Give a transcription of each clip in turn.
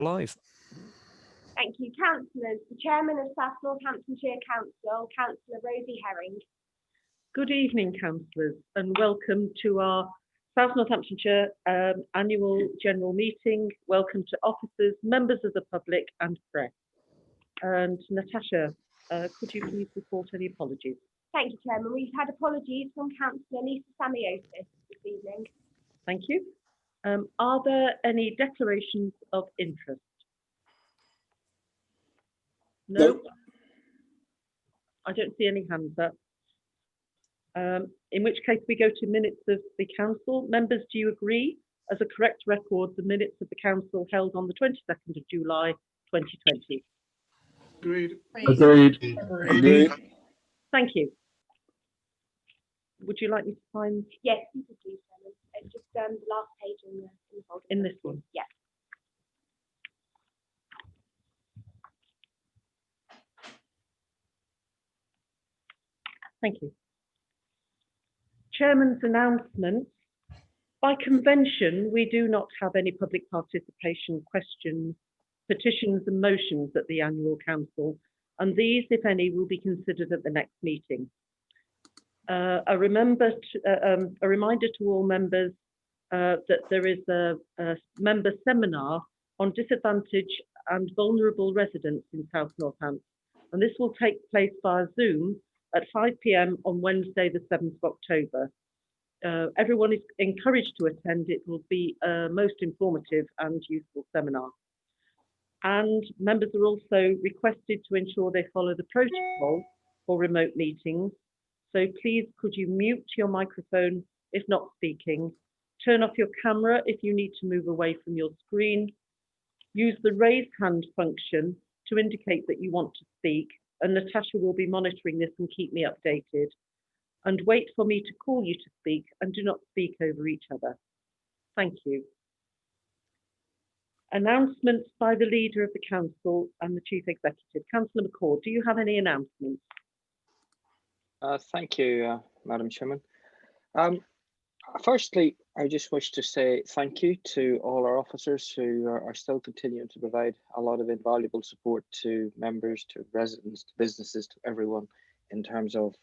Live. Thank you. Councillors, the Chairman of South Northamptonshire Council, Councillor Rosie Herring. Good evening, councillors, and welcome to our South Northamptonshire annual general meeting. Welcome to officers, members of the public and press. And Natasha, could you please report any apologies? Thank you, Chairman. We've had apologies from Councillor Lisa Samiotis this evening. Thank you. Are there any declarations of interest? No. I don't see any hands up. In which case we go to minutes of the council. Members, do you agree as a correct record the minutes of the council held on the 22nd of July 2020? Agreed. Agreed. Agreed. Thank you. Would you like me to sign? Yes, you could do, Chairman. It's just the last page in the folder. In this one? Yeah. Thank you. Chairman's announcements. By convention, we do not have any public participation, questions, petitions and motions at the annual council, and these, if any, will be considered at the next meeting. A reminder to all members that there is a member seminar on disadvantaged and vulnerable residents in South Northampton, and this will take place via Zoom at 5 p.m. on Wednesday, the 7th of October. Everyone is encouraged to attend. It will be a most informative and useful seminar. And members are also requested to ensure they follow the protocol for remote meetings. So please, could you mute your microphone if not speaking? Turn off your camera if you need to move away from your screen. Use the raise hand function to indicate that you want to speak, and Natasha will be monitoring this and keep me updated. And wait for me to call you to speak, and do not speak over each other. Thank you. Announcements by the Leader of the Council and the Chief Executive. Councillor McCord, do you have any announcements? Thank you, Madam Chairman. Firstly, I just wish to say thank you to all our officers who are still continuing to provide a lot of invaluable support to members, to residents, to businesses, to everyone in terms of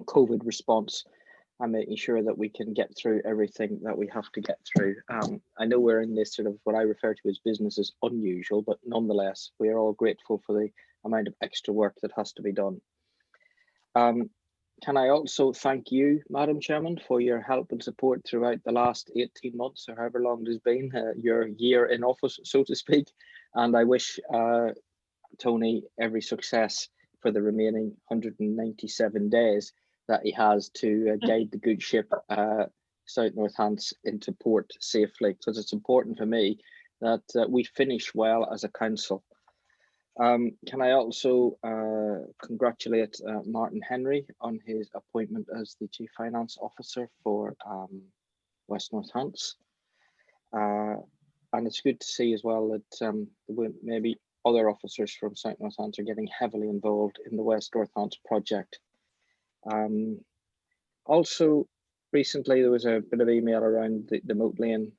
COVID response and making sure that we can get through everything that we have to get through. I know we're in this sort of what I refer to as business as unusual, but nonetheless, we are all grateful for the amount of extra work that has to be done. Can I also thank you, Madam Chairman, for your help and support throughout the last 18 months or however long it has been, your year in office, so to speak. And I wish Tony every success for the remaining 197 days that he has to guide the good ship South Northants into port safely, because it's important for me that we finish well as a council. Can I also congratulate Martin Henry on his appointment as the Chief Finance Officer for West Northants. And it's good to see as well that maybe other officers from South Northants are getting heavily involved in the West Northants project. Also, recently there was a bit of email around the Moat Lane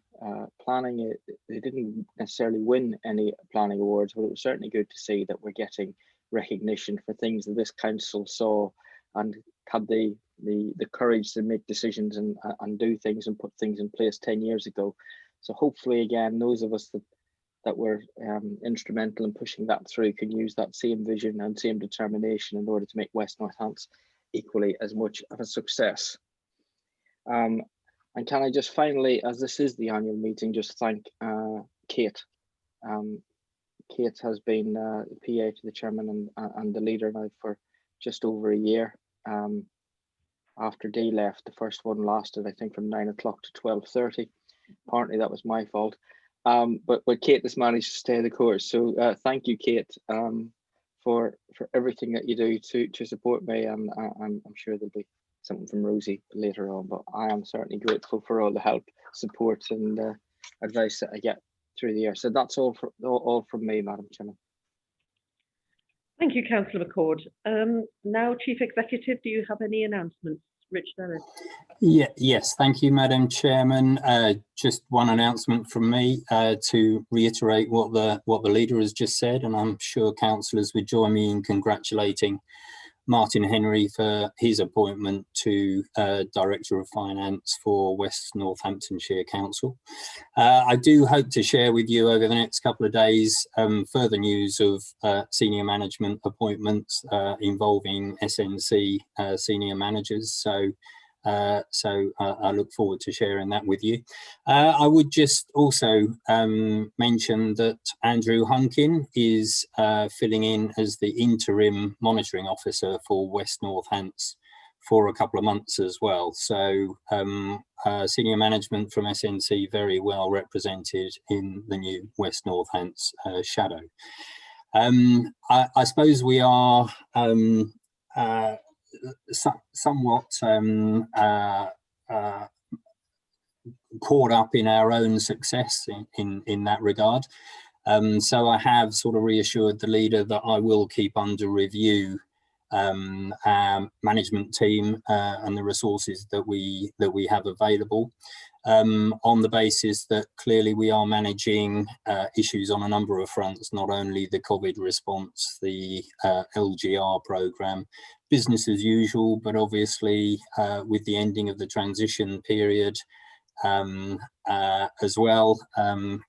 planning. It didn't necessarily win any planning awards, but it was certainly good to see that we're getting recognition for things that this council saw and had the courage to make decisions and do things and put things in place 10 years ago. So hopefully, again, those of us that were instrumental in pushing that through can use that same vision and same determination in order to make West Northants equally as much of a success. And can I just finally, as this is the annual meeting, just thank Kate. Kate has been PA to the chairman and the leader now for just over a year. After Dee left, the first one lasted, I think, from 9 o'clock to 12:30. Partly that was my fault. But Kate has managed to stay the course. So thank you, Kate, for everything that you do to support me. And I'm sure there'll be something from Rosie later on, but I am certainly grateful for all the help, support and advice that I get through the year. So that's all from me, Madam Chairman. Thank you, Councillor McCord. Now, Chief Executive, do you have any announcements? Richard Ellis. Yes, thank you, Madam Chairman. Just one announcement from me to reiterate what the leader has just said, and I'm sure councillors would join me in congratulating Martin Henry for his appointment to Director of Finance for West Northamptonshire Council. I do hope to share with you over the next couple of days further news of senior management appointments involving SNC senior managers. So I look forward to sharing that with you. I would just also mention that Andrew Hunkin is filling in as the interim monitoring officer for West Northants for a couple of months as well. So senior management from SNC very well represented in the new West Northants shadow. I suppose we are somewhat caught up in our own success in that regard. So I have sort of reassured the leader that I will keep under review our management team and the resources that we have available, on the basis that clearly we are managing issues on a number of fronts, not only the COVID response, the LGR programme, business as usual, but obviously with the ending of the transition period as well,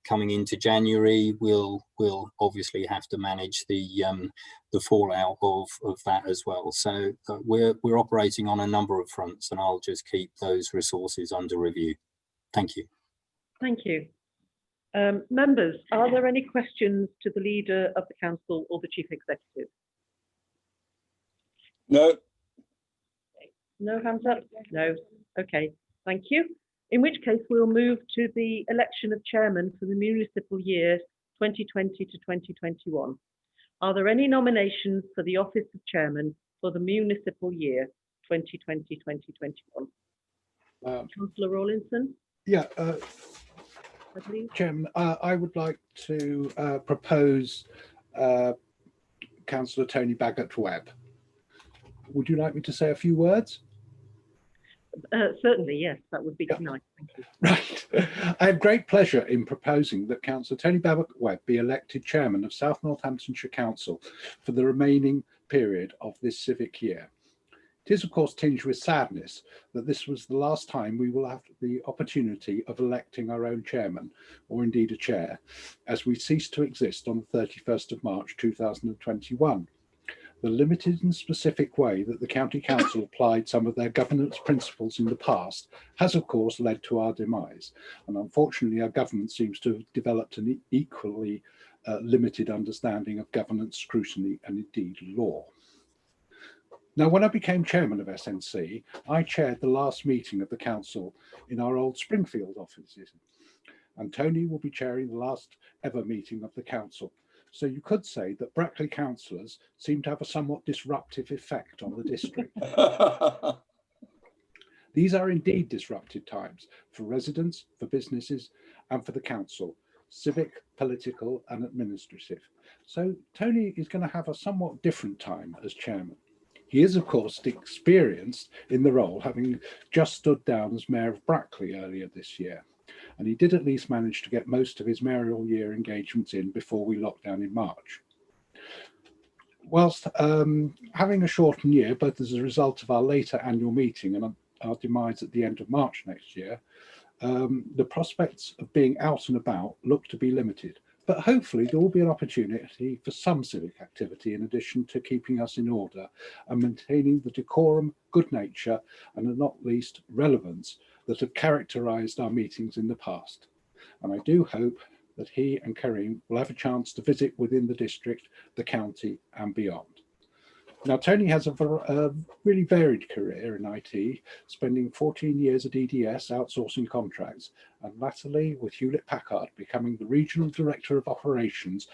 coming into January, we'll obviously have to manage the fallout of that as well. So we're operating on a number of fronts, and I'll just keep those resources under review. Thank you. Thank you. Members, are there any questions to the leader of the council or the chief executive? No. No hands up? No. Okay, thank you. In which case we'll move to the election of chairman for the municipal year 2020 to 2021. Are there any nominations for the office of chairman for the municipal year 2020-2021? Councillor Rawlinson? Yeah, I believe. Chairman, I would like to propose Councillor Tony Bagot-Webb. Would you like me to say a few words? Certainly, yes, that would be Yeah. nice. Thank you. Right. I have great pleasure in proposing that Councillor Tony Bagot-Webb be elected chairman of South Northamptonshire Council for the remaining period of this civic year. It is, of course, tinged with sadness that this was the last time we will have the opportunity of electing our own chairman, or indeed a chair, as we cease to exist on the 31st of March 2021. The limited and specific way that the County Council applied some of their governance principles in the past has, of course, led to our demise. And unfortunately, our government seems to have developed an equally limited understanding of governance, scrutiny, and indeed law. Now, when I became chairman of SNC, I chaired the last meeting of the council in our old Springfield offices. And Tony will be chairing the last ever meeting of the council. So you could say that Brackley councillors seem to have a somewhat disruptive effect on the district. These are indeed disruptive times for residents, for businesses, and for the council, civic, political, and administrative. So Tony is going to have a somewhat different time as chairman. He is, of course, experienced in the role, having just stood down as Mayor of Brackley earlier this year. And he did at least manage to get most of his mayoral year engagements in before we locked down in March. Whilst having a shortened year, both as a result of our later annual meeting and our demise at the end of March next year, the prospects of being out and about look to be limited. But hopefully there will be an opportunity for some civic activity in addition to keeping us in order and maintaining the decorum, good nature, and not least relevance that have characterised our meetings in the past. And I do hope that he and Karim will have a chance to visit within the district, the county, and beyond. Now, Tony has a really varied career in IT, spending 14 years at EDS outsourcing contracts, and latterly with Hewlett-Packard becoming the Regional Director of Operations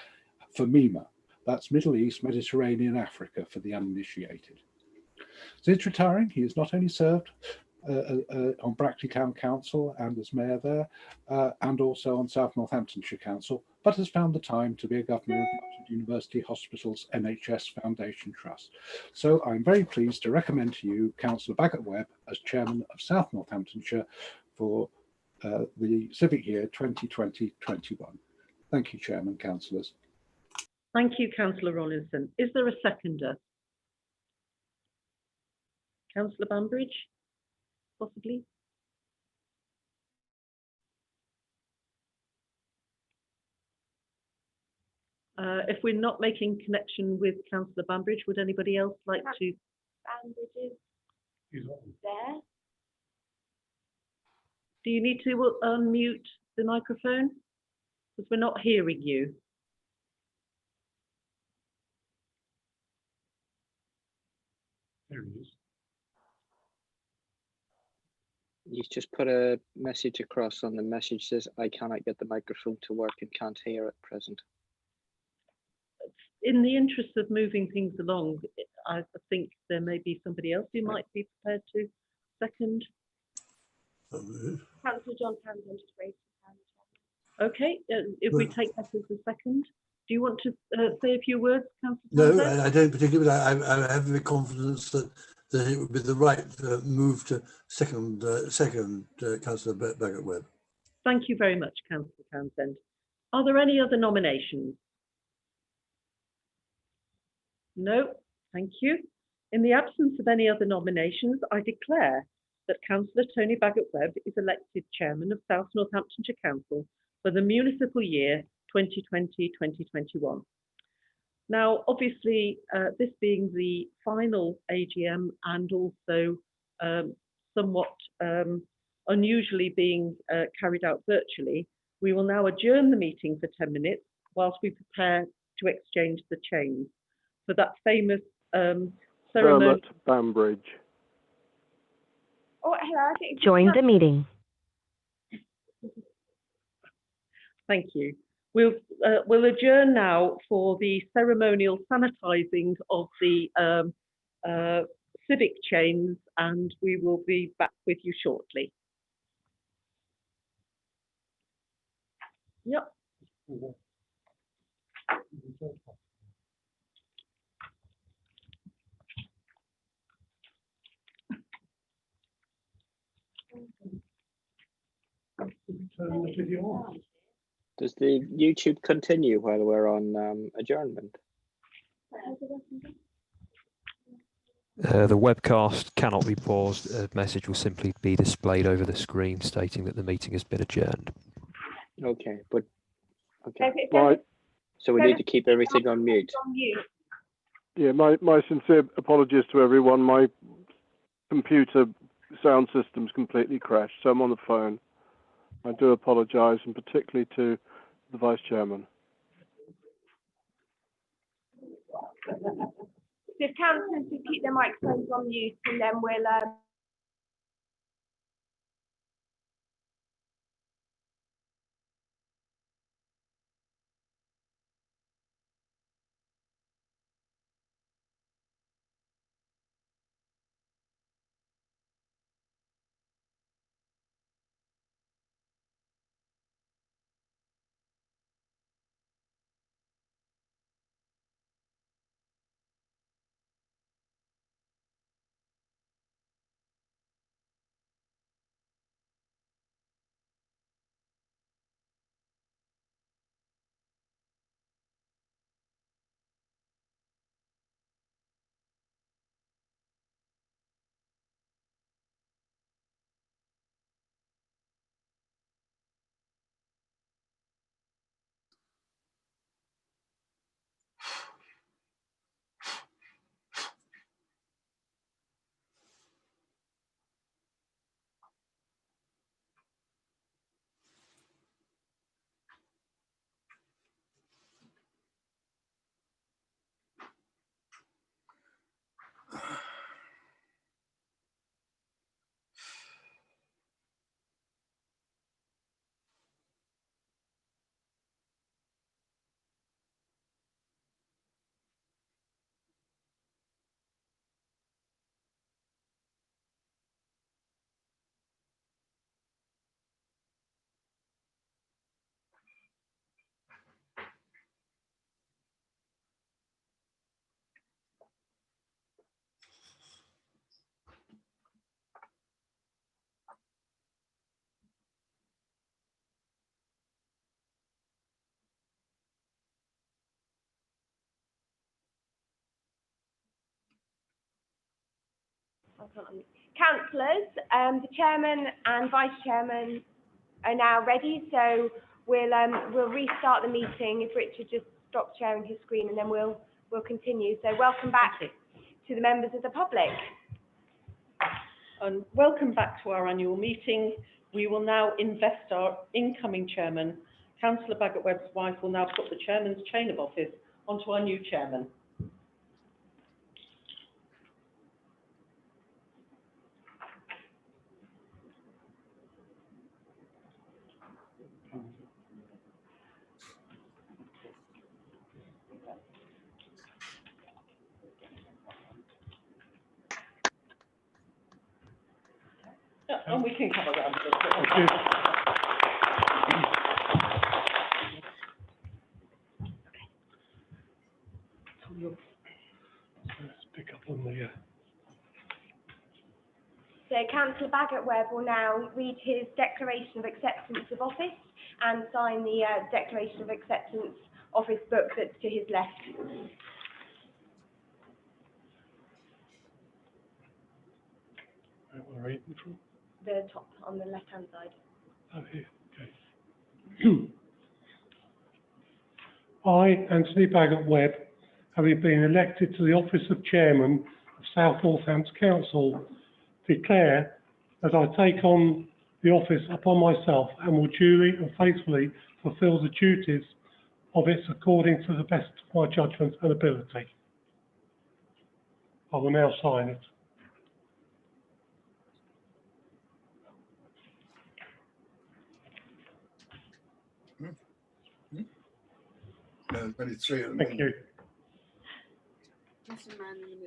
for MEMA, that's Middle East, Mediterranean, Africa for the uninitiated. Since retiring, he has not only served on Brackley Town Council and as Mayor there, and also on South Northamptonshire Council, but has found the time to be a governor of the Oxford University Hospitals NHS Foundation Trust. So I'm very pleased to recommend to you Councillor Bagot-Webb as Chairman of South Northamptonshire for the civic year 2020-21. Thank you, Chairman, councillors. Thank you, Councillor Rollinson. Is there a seconder? Councillor Bambridge, possibly? If we're not making connection with Councillor Bambridge, would anybody else like to? Bambridge is there. Do you need to unmute the microphone? Because we're not hearing you. There he is. He's just put a message across on the message says, I cannot get the microphone to work and can't hear at present. In the interest of moving things along, I think there may be somebody else who might be prepared to second. Councillor John Townsend just raised his hand. Okay, if we take that as a second, do you want to say a few words, Councillor No, Townsend? I don't particularly. I have every confidence that it would be the right move to second Councillor Bagot-Webb. Thank you very much, Councillor Townsend. Are there any other nominations? No, thank you. In the absence of any other nominations, I declare that Councillor Tony Bagot-Webb is elected Chairman of South Northamptonshire Council for the municipal year 2020-2021. Now, obviously, this being the final AGM and also somewhat unusually being carried out virtually, we will now adjourn the meeting for 10 minutes whilst we prepare to exchange the chains for that famous ceremony. Dermot Bambridge. Oh, hello. I think Join the meeting. Thank you. We'll adjourn now for the ceremonial sanitising of the civic chains, and we will be back with you shortly. Yep. Turn the video on. Does the YouTube continue while we're on adjournment? The webcast cannot be paused. A message will simply be displayed over the screen stating that the meeting has been adjourned. Okay, but okay. Right. So we need to keep everything on mute. Yeah, my sincere apologies to everyone. My computer sound system's completely crashed, so I'm on the phone. I do apologise, and particularly to the Vice Chairman. If councillors just keep their microphones on mute, and then we'll Councillors, the chairman and vice chairman are now ready, so we'll restart the meeting if Richard just stops sharing his screen, and then we'll continue. So welcome back to the members of the public. And welcome back to our annual meeting. We will now invest our incoming chairman. Councillor Bagot-Webb's wife will now put the chairman's chain of office onto our new chairman. Yeah, and we can cover that. Let's pick up on the. So Councillor Bagot-Webb will now read his declaration of acceptance of office and sign the declaration of acceptance office book that's to his left. Where we're reading from? The top on the left-hand side. Oh, here. Okay. I, Anthony Bagot-Webb, having been elected to the office of Chairman of South Northampton Council, declare that I take on the office upon myself and will duly and faithfully fulfil the duties of it according to the best of my judgment and ability. I will now sign it. No, there's only three of them. Thank you. Just a man in the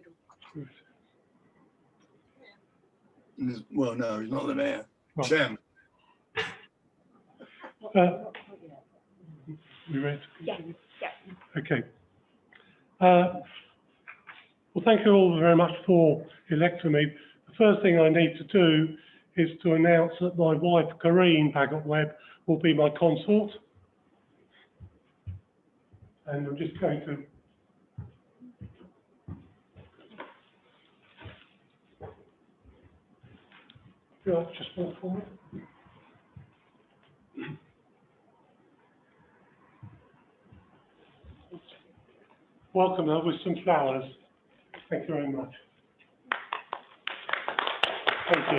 middle. Well, no, he's not the mayor. Right. Chairman. We ready? Yes, yes. Okay. Well, thank you all very much for electing me. The first thing I need to do is to announce that my wife, Corinne Bagot-Webb, will be my consort. And I'm just going to just walk forward. Welcome her with some flowers. Thank you very much. Thank you.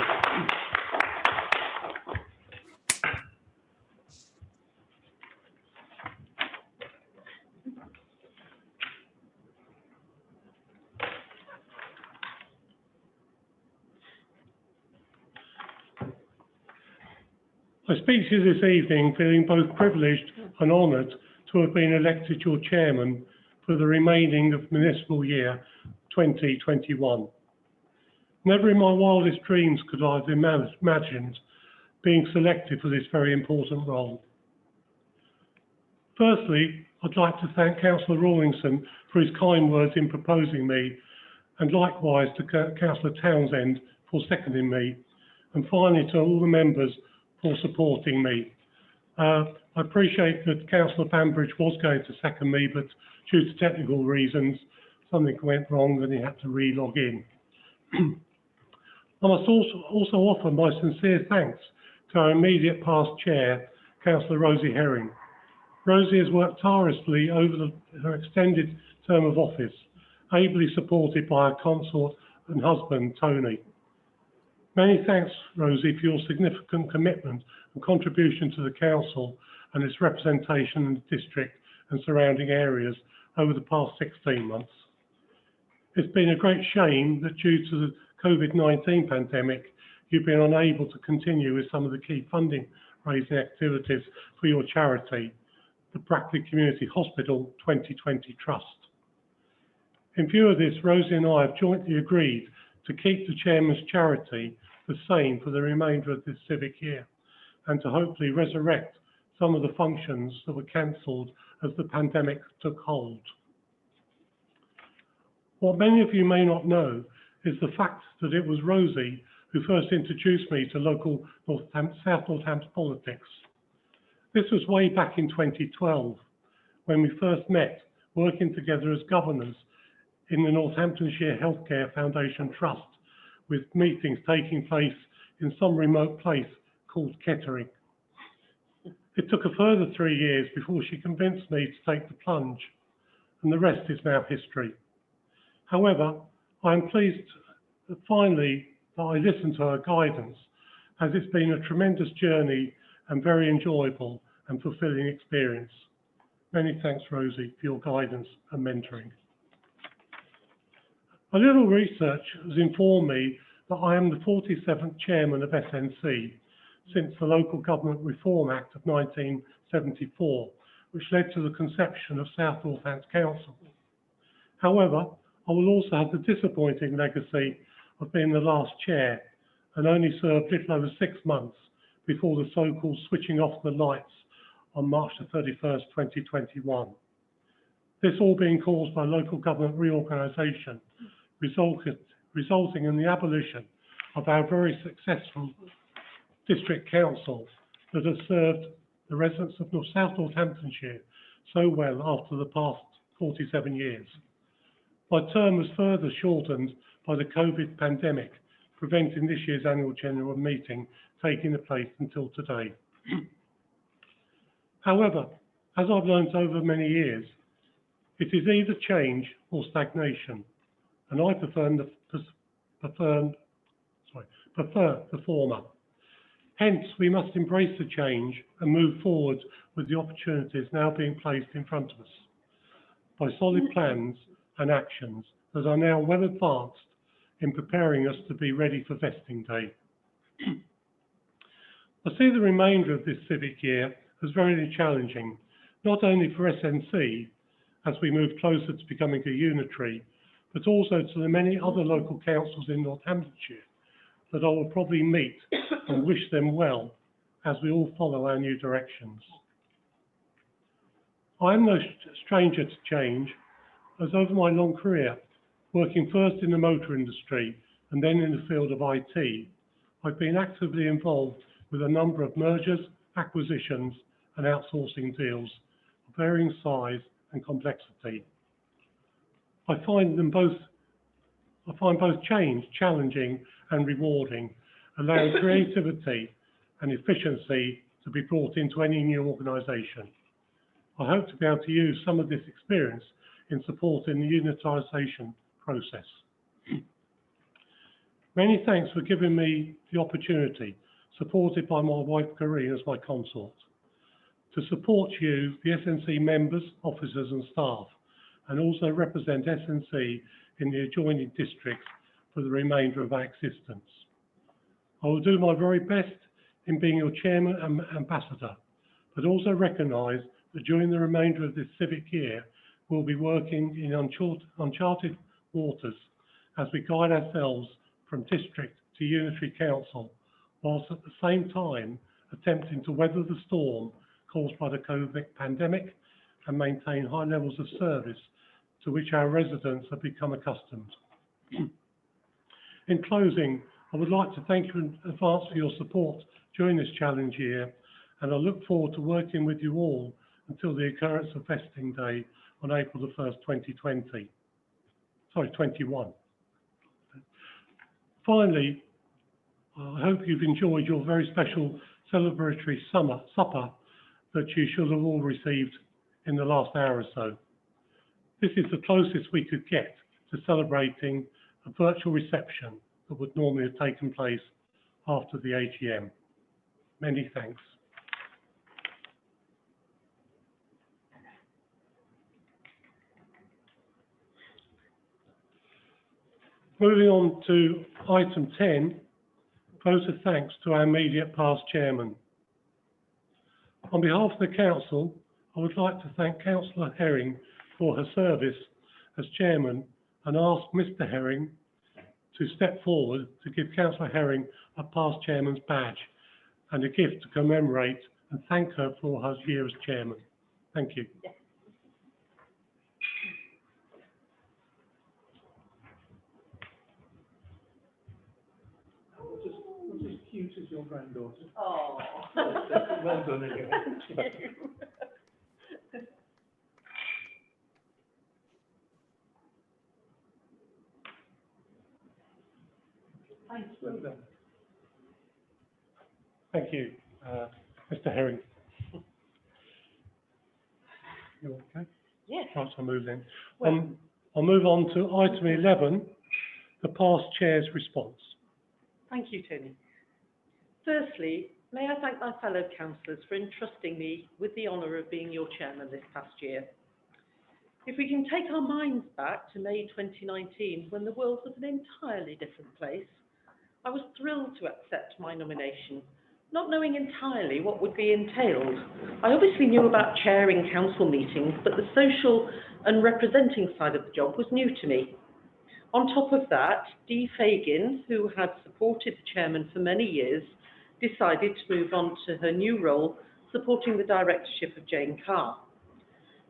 I speak to you this evening feeling both privileged and honoured to have been elected your chairman for the remaining of municipal year 2021. Never in my wildest dreams could I have imagined being selected for this very important role. Firstly, I'd like to thank Councillor Rawlinson for his kind words in proposing me, and likewise to Councillor Townsend for seconding me, and finally to all the members for supporting me. I appreciate that Councillor Bambridge was going to second me, but due to technical reasons, something went wrong and he had to re-log in. I must also offer my sincere thanks to our immediate past chair, Councillor Rosie Herring. Rosie has worked tirelessly over her extended term of office, ably supported by her consort and husband, Tony. Many thanks, Rosie, for your significant commitment and contribution to the council and its representation in the district and surrounding areas over the past 16 months. It's been a great shame that due to the COVID-19 pandemic, you've been unable to continue with some of the key funding raising activities for your charity, the Brackley Community Hospital 2020 Trust. In view of this, Rosie and I have jointly agreed to keep the chairman's charity the same for the remainder of this civic year, and to hopefully resurrect some of the functions that were cancelled as the pandemic took hold. What many of you may not know is the fact that it was Rosie who first introduced me to local South Northampton politics. This was way back in 2012, when we first met, working together as governors in the Northamptonshire Healthcare Foundation Trust, with meetings taking place in some remote place called Kettering. It took a further 3 years before she convinced me to take the plunge, and the rest is now history. However, I am pleased that finally that I listened to her guidance, as it's been a tremendous journey and very enjoyable and fulfilling experience. Many thanks, Rosie, for your guidance and mentoring. A little research has informed me that I am the 47th chairman of SNC since the Local Government Reform Act of 1974, which led to the conception of South Northants Council. However, I will also have the disappointing legacy of being the last chair and only served little over 6 months before the so-called switching off the lights on March the 31st, 2021. This all being caused by local government reorganisation, resulting in the abolition of our very successful district council that has served the residents of South Northamptonshire so well after the past 47 years. My term was further shortened by the COVID pandemic, preventing this year's annual general meeting taking place until today. However, as I've learned over many years, it is either change or stagnation, and I prefer the former. Hence, we must embrace the change and move forward with the opportunities now being placed in front of us by solid plans and actions that are now well advanced in preparing us to be ready for vesting day. I see the remainder of this civic year as very challenging, not only for SNC as we move closer to becoming a unitary, but also to the many other local councils in Northamptonshire that I will probably meet and wish them well as we all follow our new directions. I am no stranger to change, as over my long career, working first in the motor industry and then in the field of IT, I've been actively involved with a number of mergers, acquisitions and outsourcing deals of varying size and complexity. I find both change challenging and rewarding, allowing creativity and efficiency to be brought into any new organisation. I hope to be able to use some of this experience in supporting the unitisation process. Many thanks for giving me the opportunity, supported by my wife Corinne as my consort, to support you, the SNC members, officers and staff, and also represent SNC in the adjoining districts for the remainder of our existence. I will do my very best in being your chairman and ambassador, but also recognise that during the remainder of this civic year, we'll be working in uncharted waters as we guide ourselves from district to unitary council, whilst at the same time attempting to weather the storm caused by the COVID pandemic and maintain high levels of service to which our residents have become accustomed. In closing, I would like to thank you in advance for your support during this challenge year, and I look forward to working with you all until the occurrence of vesting day on April the 1st, 21. Finally, I hope you've enjoyed your very special celebratory supper that you should have all received in the last hour or so. This is the closest we could get to celebrating a virtual reception that would normally have taken place after the AGM. Many thanks. Moving on to item 10, vote of thanks to our immediate past chairman. On behalf of the council, I would like to thank Councillor Herring for her service as chairman and ask Mr. Herring to step forward to give Councillor Herring a past chairman's badge and a gift to commemorate and thank her for her year as chairman. Thank you. What's as cute as your granddaughter? Oh. Well done again. Thank you. Thank you, Mr. Herring. You okay? Yes. Right, I'll move then. Well, I'll move on to item 11, the past chair's response. thank you, Tony. Firstly, may I thank my fellow councillors for entrusting me with the honour of being your chairman this past year. If we can take our minds back to May 2019, when the world was an entirely different place, I was thrilled to accept my nomination, not knowing entirely what would be entailed. I obviously knew about chairing council meetings, but the social and representing side of the job was new to me. On top of that, Dee Fagin, who had supported the chairman for many years, decided to move on to her new role, supporting the directorship of Jane Carr.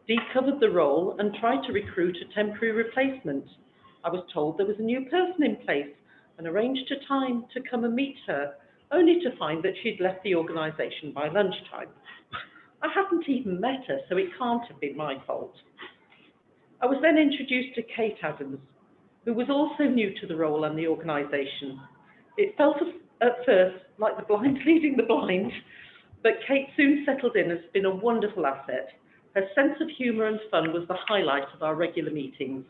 Dee covered the role and tried to recruit a temporary replacement. I was told there was a new person in place and arranged a time to come and meet her, only to find that she'd left the organisation by lunchtime. I hadn't even met her, so it can't have been my fault. I was then introduced to Kate Adams, who was also new to the role and the organisation. It felt at first like the blind leading the blind, but Kate soon settled in and has been a wonderful asset. Her sense of humour and fun was the highlight of our regular meetings.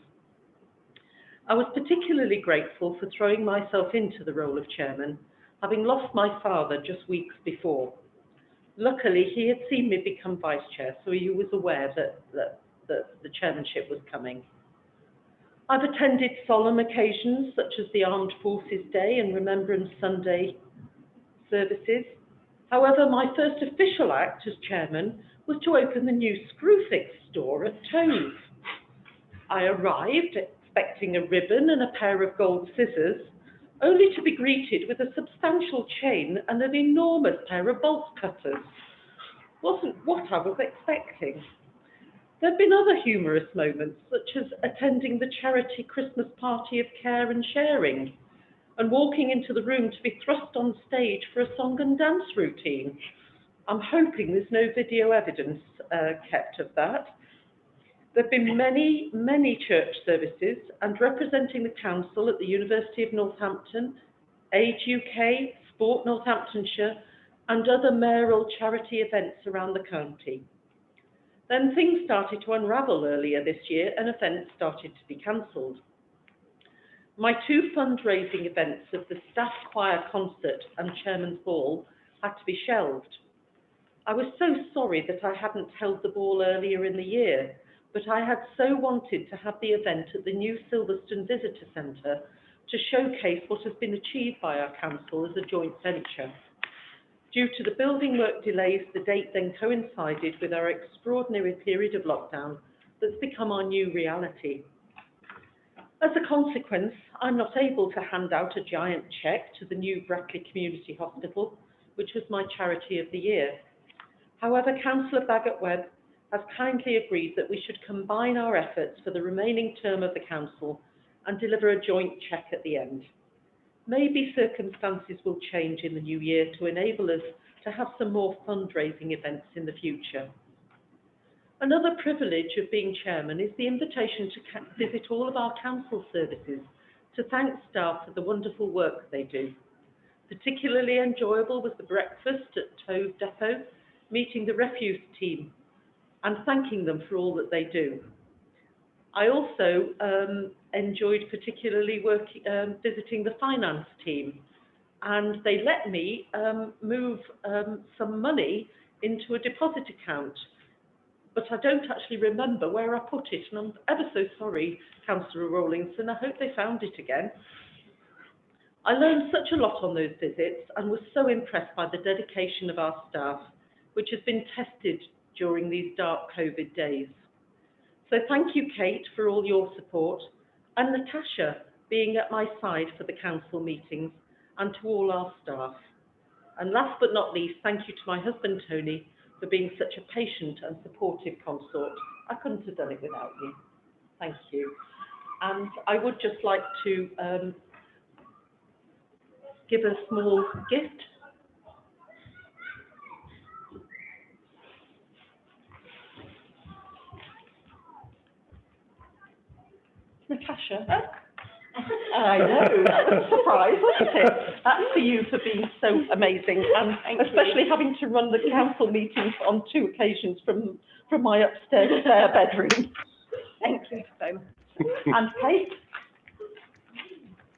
I was particularly grateful for throwing myself into the role of chairman, having lost my father just weeks before. Luckily, he had seen me become vice chair, so he was aware that the chairmanship was coming. I've attended solemn occasions such as the Armed Forces Day and Remembrance Sunday services. However, my first official act as chairman was to open the new Screwfix store at Tove. I arrived expecting a ribbon and a pair of gold scissors, only to be greeted with a substantial chain and an enormous pair of bolt cutters. Wasn't what I was expecting. There have been other humorous moments, such as attending the charity Christmas party of care and sharing, and walking into the room to be thrust on stage for a song and dance routine. I'm hoping there's no video evidence kept of that. There have been many, many church services and representing the council at the University of Northampton, Age UK, Sport Northamptonshire, and other mayoral charity events around the county. Then things started to unravel earlier this year and events started to be cancelled. My two fundraising events of the Staff Choir Concert and Chairman's Ball had to be shelved. I was so sorry that I hadn't held the ball earlier in the year, but I had so wanted to have the event at the new Silverstone Visitor Centre to showcase what has been achieved by our council as a joint venture. Due to the building work delays, the date then coincided with our extraordinary period of lockdown that's become our new reality. As a consequence, I'm not able to hand out a giant cheque to the new Brackley Community Hospital, which was my charity of the year. However, Councillor Bagot-Webb has kindly agreed that we should combine our efforts for the remaining term of the council and deliver a joint cheque at the end. Maybe circumstances will change in the new year to enable us to have some more fundraising events in the future. Another privilege of being chairman is the invitation to visit all of our council services to thank staff for the wonderful work they do. Particularly enjoyable was the breakfast at Tove Depot, meeting the refuse team and thanking them for all that they do. I also enjoyed particularly visiting the finance team, and they let me move some money into a deposit account, but I don't actually remember where I put it, and I'm ever so sorry, Councillor Rawlinson. I hope they found it again. I learned such a lot on those visits and was so impressed by the dedication of our staff, which has been tested during these dark COVID days. So thank you, Kate, for all your support, and Natasha being at my side for the council meetings, and to all our staff. And last but not least, thank you to my husband, Tony, for being such a patient and supportive consort. I couldn't have done it without you. Thank you. And I would just like to give a small gift. Natasha. I know, that was a surprise, wasn't it? That's for you for being so amazing, and especially having to run the council meetings on 2 occasions from my upstairs spare bedroom. Thank you so much. And Kate?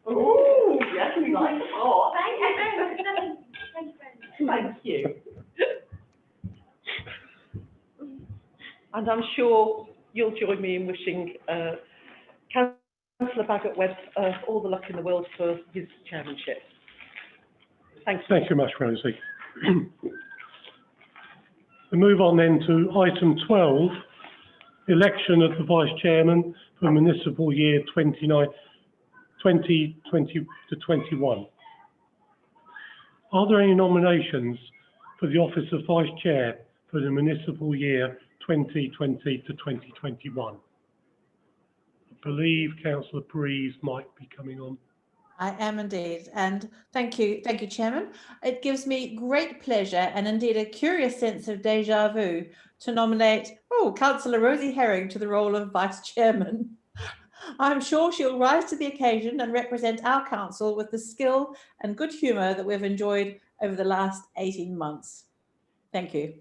Oh, yes, we like it. Oh, Thank you very much. Thank you very much. thank you. And I'm sure you'll join me in wishing Councillor Bagot-Webb all the luck in the world for his chairmanship. Thank you. Thank you much, Rosie. We move on then to item 12, election of the Vice Chairman for municipal year 2020 to 21. Are there any nominations for the office of Vice Chair for the municipal year 2020 to 2021? I believe Councillor Breeze might be coming on. I am indeed, and thank you, Chairman. It gives me great pleasure and indeed a curious sense of déjà vu to nominate, Councillor Rosie Herring to the role of Vice Chairman. I'm sure she'll rise to the occasion and represent our council with the skill and good humour that we've enjoyed over the last 18 months. Thank you.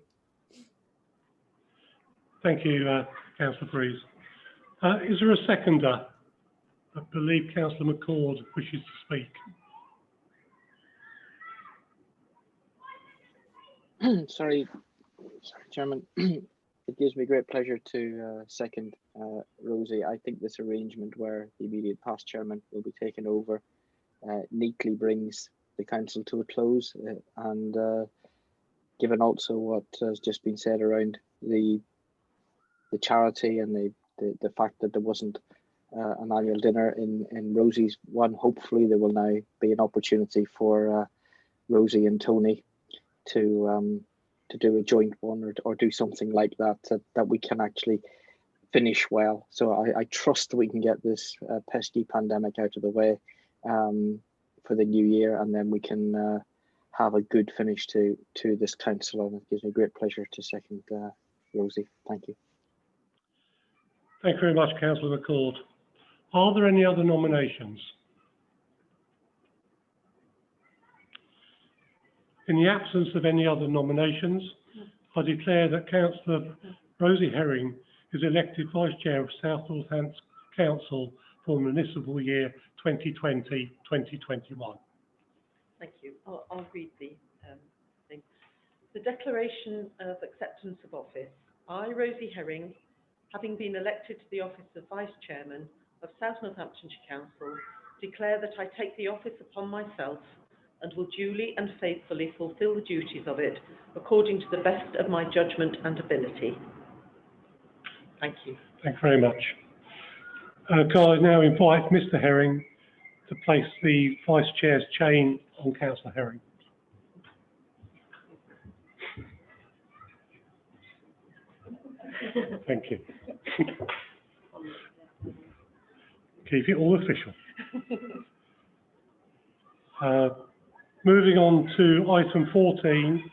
Thank you, Councillor Breeze. Is there a seconder? I believe Councillor McCord wishes to speak. Sorry, Chairman. It gives me great pleasure to second Rosie. I think this arrangement where the immediate past chairman will be taken over neatly brings the council to a close, and given also what has just been said around the charity and the fact that there wasn't an annual dinner in Rosie's one, hopefully there will now be an opportunity for Rosie and Tony to do a joint one or do something like that that we can actually finish well. So I trust that we can get this pesky pandemic out of the way for the new year, and then we can have a good finish to this council, and it gives me great pleasure to second Rosie. Thank you. Thank you very much, Councillor McCord. Are there any other nominations? In the absence of any other nominations, I declare that Councillor Rosie Herring is elected Vice Chair of South Northampton Council for municipal year 2020-2021. Thank you. I'll read the thing. The Declaration of Acceptance of Office. I, Rosie Herring, having been elected to the office of Vice Chairman of South Northamptonshire Council, declare that I take the office upon myself and will duly and faithfully fulfil the duties of it according to the best of my judgment and ability. Thank you. Thank you very much. Can I now invite Mr. Herring to place the Vice Chair's chain on Councillor Herring? Thank you. Keep it all official. Moving on to item 14,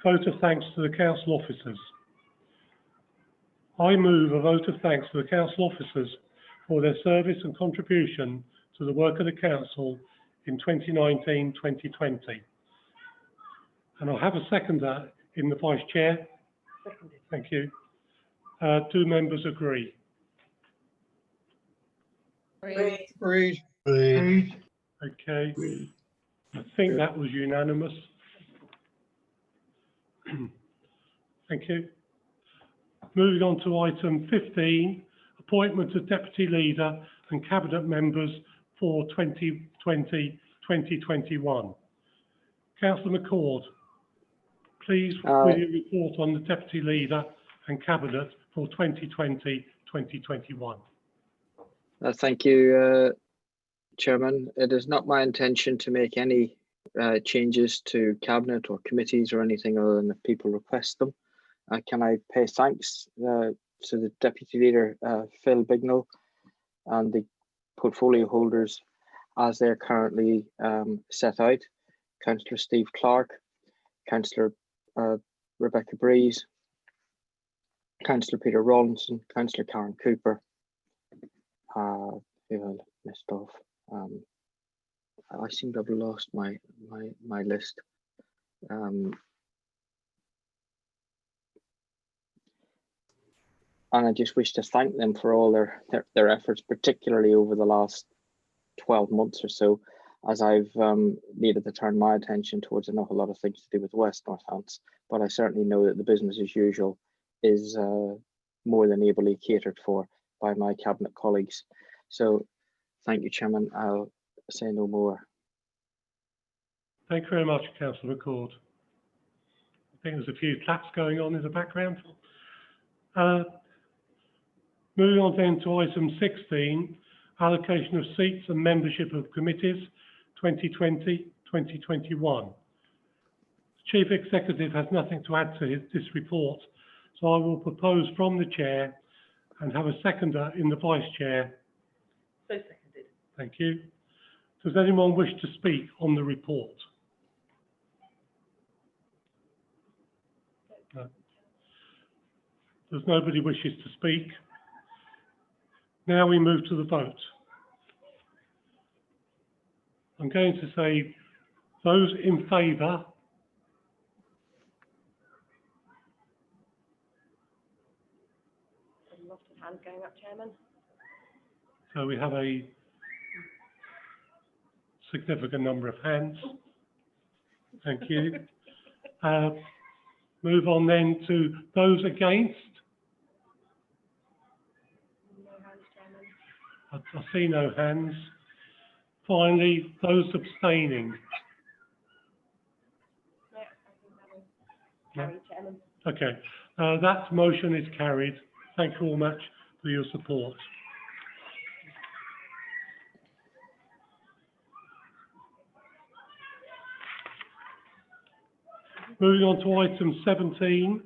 vote of thanks to the council officers. I move a vote of thanks to the council officers for their service and contribution to the work of the council in 2019-2020. And I'll have a seconder in the Vice Chair. Seconded. Thank you. Do members agree? Agreed. Okay. I think that was unanimous. Thank you. Moving on to item 15, appointment of deputy leader and cabinet members for 2020-2021. Councillor McCord, please will you report on the deputy leader and cabinet for 2020-2021? Thank you, Chairman. It is not my intention to make any changes to cabinet or committees or anything other than if people request them. Can I pay thanks to the Deputy Leader, Phil Bignell, and the portfolio holders as they're currently set out. Councillor Steve Clark, Councillor Rebecca Breeze, Councillor Peter Rawlinson, Councillor Karen Cooper, who I missed off, I seem to have lost my list. And I just wish to thank them for all their efforts, particularly over the last 12 months or so, as I've needed to turn my attention towards an awful lot of things to do with West Northants. But I certainly know that the business as usual is more than ably catered for by my cabinet colleagues. So thank you, Chairman. I'll say no more. Thank you very much, Councillor McCord. I think there's a few claps going on in the background. Moving on then to item 16, allocation of seats and membership of committees 2020-2021. Chief Executive has nothing to add to this report, so I will propose from the Chair and have a seconder in the Vice Chair. So seconded. Thank you. Does anyone wish to speak on the report? No. There's nobody wishes to speak. Now we move to the vote. I'm going to say those in favour. There's lots of hands going up, Chairman. So we have a significant number of hands. Thank you. Move on then to those against. No hands, Chairman. I see no hands. Finally, those abstaining. No, I think that was carried, Chairman. Okay, that motion is carried. Thank you all much for your support. Moving on to item 17,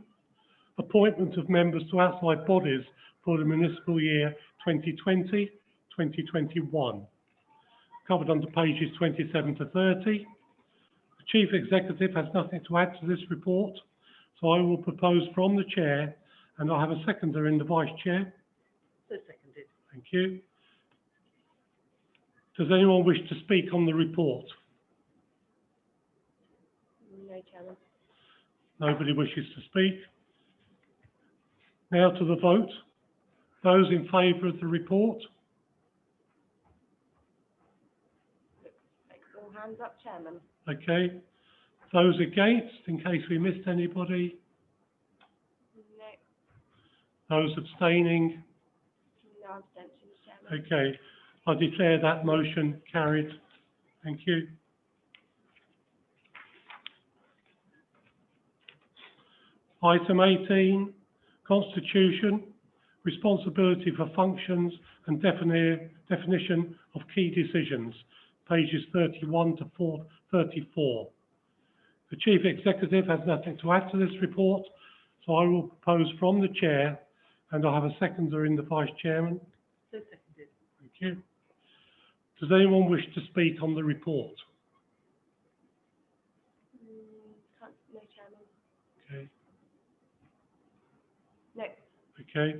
appointment of members to outside bodies for the municipal year 2020-2021. Covered under pages 27 to 30. The Chief Executive has nothing to add to this report, so I will propose from the Chair, and I'll have a seconder in the Vice Chair. So seconded. Thank you. Does anyone wish to speak on the report? No, Chairman. Nobody wishes to speak. Now to the vote. Those in favour of the report? All hands up, Chairman. Okay. Those against, in case we missed anybody? No, Those abstaining? no abstentions, Chairman. Okay. I declare that motion carried. Thank you. Item 18, Constitution, responsibility for functions and definition of key decisions, pages 31 to 34. The Chief Executive has nothing to add to this report, so I will propose from the Chair, and I'll have a seconder in the Vice Chairman. So seconded. Thank you. Does anyone wish to speak on the report? No, Chairman. Okay. No. Okay.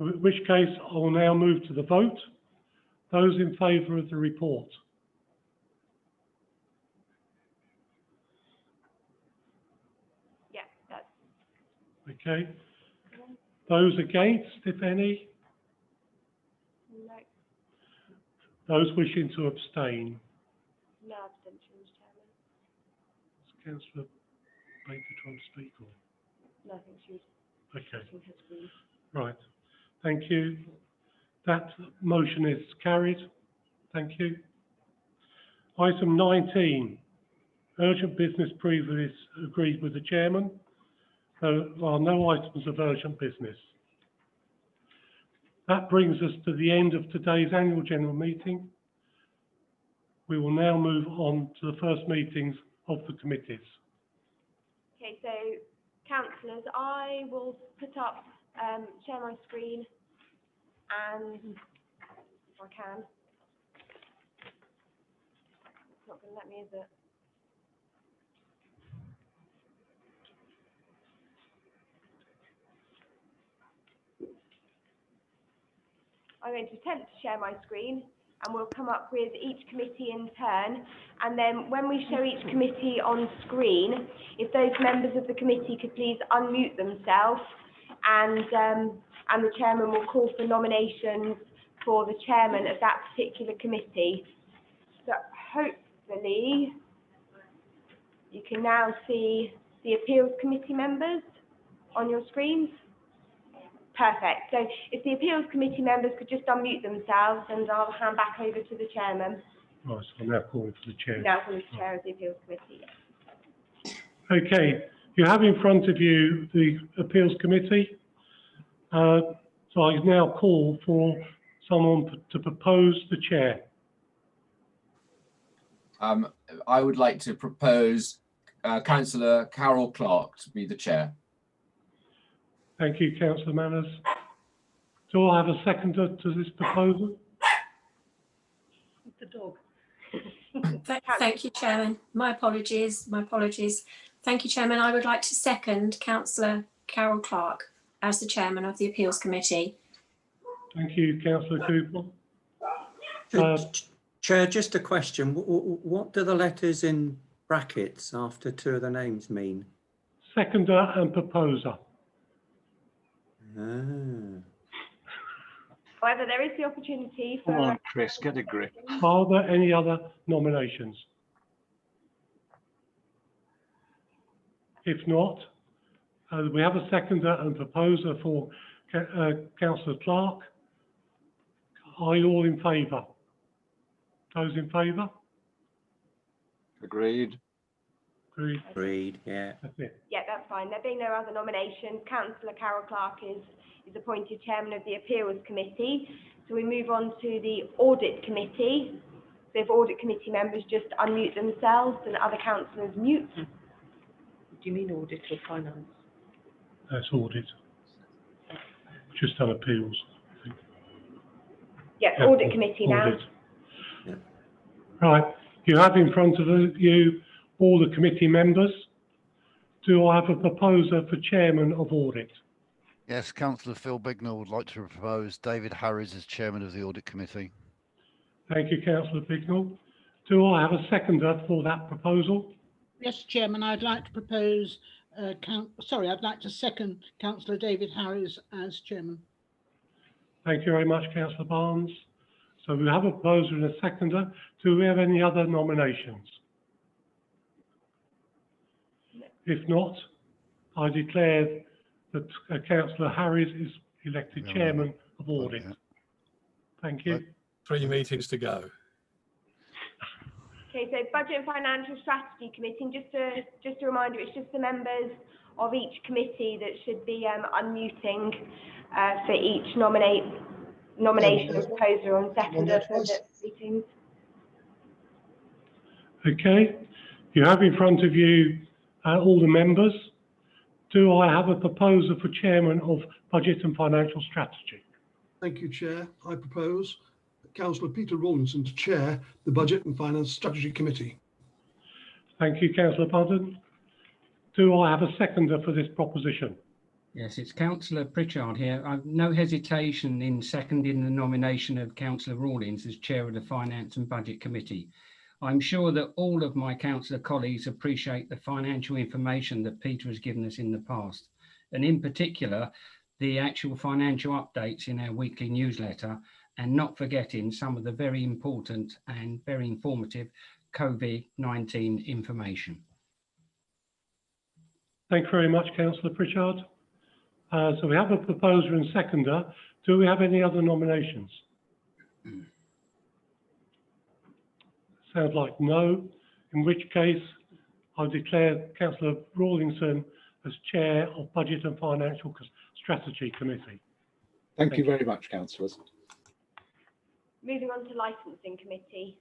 In which case, I will now move to the vote. Those in favour of the report? Yeah, that's Okay. Those against, if any? no, Those wishing to abstain? no abstentions, Chairman. Is Councillor Baker trying to speak? Or? Nothing, she's Okay. touching her screen. Right. Thank you. That motion is carried. Thank you. Item 19, urgent business previously agreed with the Chairman. There are no items of urgent business. That brings us to the end of today's annual general meeting. We will now move on to the first meetings of the committees. Okay, so councillors, I will put up, share my screen, and if I can. It's not going to let me, is it? I'm going to attempt to share my screen, and we'll come up with each committee in turn. And then when we show each committee on screen, if those members of the committee could please unmute themselves, and the chairman will call for nominations for the chairman of that particular committee. So hopefully you can now see the appeals committee members on your screens. Perfect. So if the appeals committee members could just unmute themselves, and I'll hand back over to the chairman. Right, so I'm now calling for the chair. Now for the chair of the appeals committee. Okay, you have in front of you the appeals committee. So I now call for someone to propose the chair. I would like to propose Councillor Carol Clark to be the chair. Thank you, Councillor Manners. Do I have a seconder to this proposal? The dog. Thank you, Chairman. My apologies. Thank you, Chairman. I would like to second Councillor Carol Clark as the chairman of the Appeals Committee. Thank you, Councillor Cooper. Chair, just a question. What do the letters in brackets after two of the names mean? Seconder and proposer. Ah. However, there is the opportunity for... Come on, Chris, get a grip. Are there any other nominations? If not, we have a seconder and proposer for Councillor Clark. Are you all in favour? Those in favour? Agreed. Agreed. Agreed, yeah. That's it. Yeah, that's fine. There being no other nominations, Councillor Carol Clark is appointed chairman of the Appeals Committee. So we move on to the Audit Committee. So if Audit Committee members just unmute themselves and other councillors mute. Do you mean audit or finance? That's audit. Just done appeals, I think. Yeah, Yeah, Audit Committee now. audit. Right, you have in front of you all the committee members. Do I have a proposer for chairman of audit? Yes, Councillor Phil Bignell would like to propose David Harris as chairman of the Audit Committee. Thank you, Councillor Bignell. Do I have a seconder for that proposal? Yes, Chairman, I'd like to propose, I'd like to second Councillor David Harris as chairman. Thank you very much, Councillor Barnes. So we have a proposer and a seconder. Do we have any other nominations? If not, I declare that Councillor Harris is elected chairman of audit. Thank you. 3 meetings to go. Okay, so Budget and Financial Strategy Committee, and just a reminder, it's just the members of each committee that should be unmuting for each nomination and proposer on seconder for the meetings. Okay, you have in front of you all the members. Do I have a proposer for chairman of Budget and Financial Strategy? Thank you, Chair. I propose Councillor Peter Rawlinson to chair the Budget and Finance Strategy Committee. Thank you, Councillor Budden. Do I have a seconder for this proposition? Yes, it's Councillor Pritchard here. I've no hesitation in seconding the nomination of Councillor Rawlins as chair of the Finance and Budget Committee. I'm sure that all of my councillor colleagues appreciate the financial information that Peter has given us in the past, and in particular, the actual financial updates in our weekly newsletter, and not forgetting some of the very important and very informative COVID-19 information. Thank you very much, Councillor Pritchard. So we have a proposer and seconder. Do we have any other nominations? Sounds like no, in which case I declare Councillor Rawlinson as chair of Budget and Financial Strategy Committee. Thank you very much, councillors. Moving on to Licensing Committee.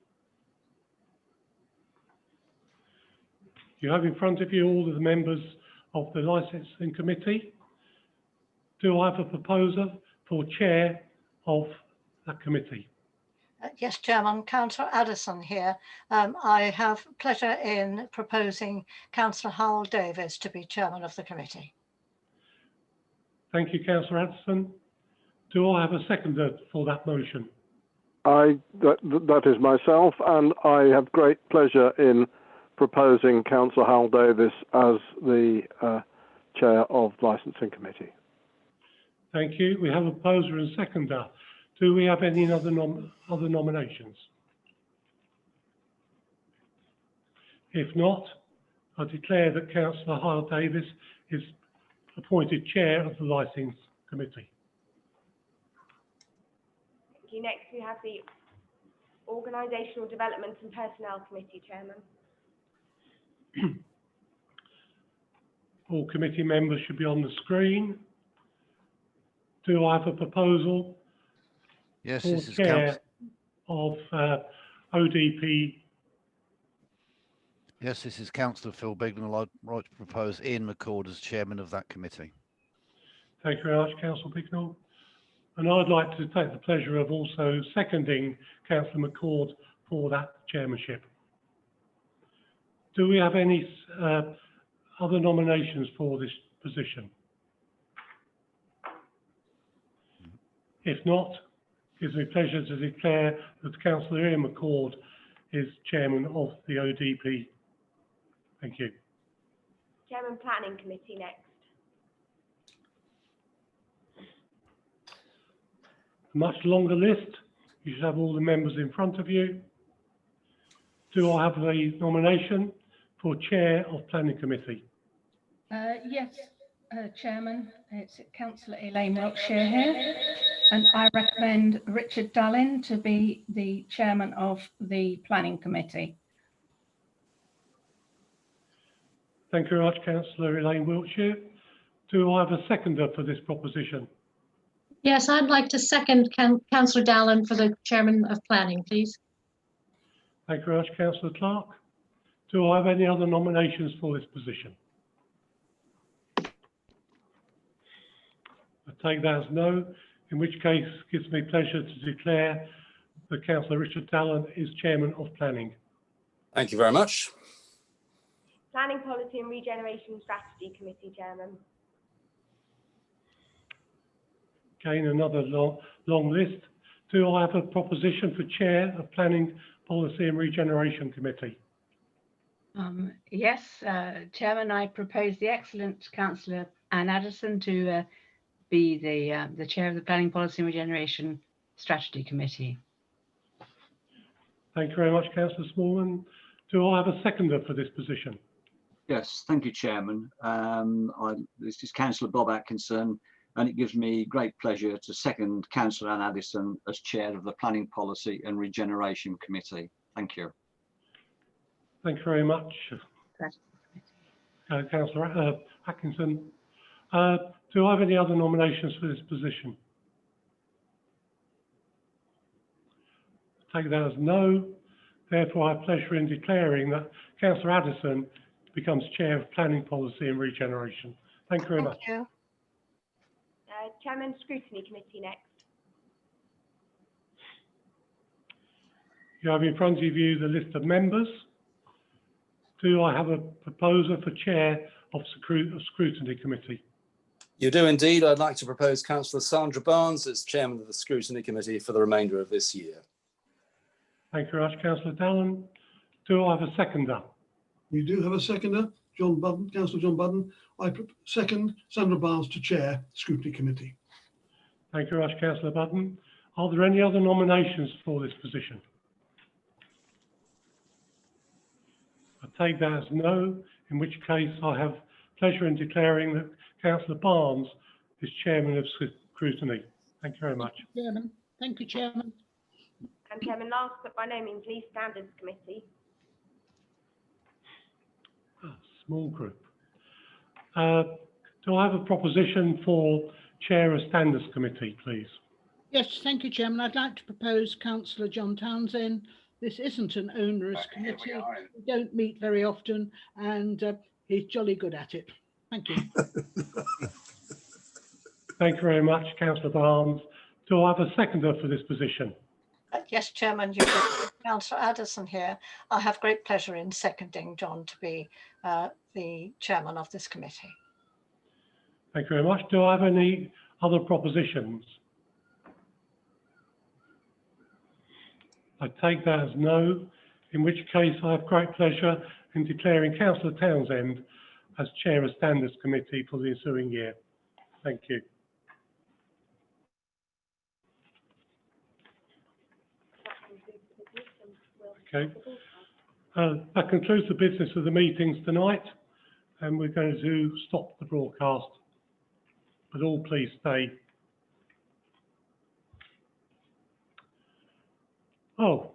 You have in front of you all of the members of the Licensing Committee. Do I have a proposer for chair of that committee? Yes, Chairman, Councillor Addison here. I have pleasure in proposing Councillor Howell Davis to be chairman of the committee. Thank you, Councillor Addison. Do I have a seconder for that motion? That is myself, and I have great pleasure in proposing Councillor Hal Davis as the chair of Licensing Committee. Thank you. We have a proposer and seconder. Do we have any other nominations? If not, I declare that Councillor Hal Davis is appointed chair of the Licensing Committee. Thank you. Next, we have the Organisational Development and Personnel Committee, Chairman. All committee members should be on the screen. Do I have a proposal Yes, for this is chair of ODP? Yes, this is Councillor Phil Bignell. I'd like to propose Ian McCord as chairman of that committee. Thank you very much, Councillor Bignell. And I'd like to take the pleasure of also seconding Councillor McCord for that chairmanship. Do we have any other nominations for this position? If not, it gives me pleasure to declare that Councillor Ian McCord is chairman of the ODP. Thank you. Chairman, Planning Committee next. A much longer list. You should have all the members in front of you. Do I have the nomination for chair of Planning Committee? Yes, Chairman, it's Councillor Elaine Wiltshire here, and I recommend Richard Dullin to be the chairman of the Planning Committee. Thank you very much, Councillor Elaine Wiltshire. Do I have a seconder for this proposition? Yes, I'd like to second Councillor Dallin for the chairman of planning, please. Thank you very much, Councillor Clark. Do I have any other nominations for this position? I take that as no, in which case it gives me pleasure to declare that Councillor Richard Dallin is chairman of planning. Thank you very much. Planning Policy and Regeneration Strategy Committee, Chairman. Again, another long list. Do I have a proposition for chair of Planning Policy and Regeneration Committee? Yes, Chairman, I propose the excellent Councillor Anne Addison to be the chair of the Planning Policy and Regeneration Strategy Committee. Thank you very much, Councillor Smallman. Do I have a seconder for this position? Yes, thank you, Chairman. This is Councillor Bob Atkinson, and it gives me great pleasure to second Councillor Anne Addison as chair of the Planning Policy and Regeneration Committee. Thank you. Thank you very much, Councillor Atkinson. Do I have any other nominations for this position? I take that as no. Therefore, I have pleasure in declaring that Councillor Addison becomes chair of Planning Policy and Regeneration. Thank you very much. Thank you. Chairman, Scrutiny Committee next. You have in front of you the list of members. Do I have a proposer for chair of Scrutiny Committee? You do indeed. I'd like to propose Councillor Sandra Barnes as chairman of the Scrutiny Committee for the remainder of this year. Thank you very much, Councillor Dallin. Do I have a seconder? We do have a seconder, John Budden, Councillor John Budden. I second Sandra Barnes to chair Scrutiny Committee. Thank you very much, Councillor Budden. Are there any other nominations for this position? I take that as no, in which case I have pleasure in declaring that Councillor Barnes is chairman of Scrutiny. Thank you very much. Chairman. Thank you, Chairman. And Chairman, last but by no means least, Standards Committee. Small group. Do I have a proposition for chair of Standards Committee, please? Yes, thank you, Chairman. I'd like to propose Councillor John Townsend. This isn't an onerous committee. We don't meet very often, and he's jolly good at it. Thank you. Thank you very much, Councillor Barnes. Do I have a seconder for this position? Yes, Chairman, you've got Councillor Addison here. I have great pleasure in seconding John to be the chairman of this committee. Thank you very much. Do I have any other propositions? I take that as no, in which case I have great pleasure in declaring Councillor Townsend as Chair of Standards Committee for the ensuing year. Thank you. Okay. That concludes the business of the meetings tonight, and we're going to stop the broadcast, but all please stay. Oh,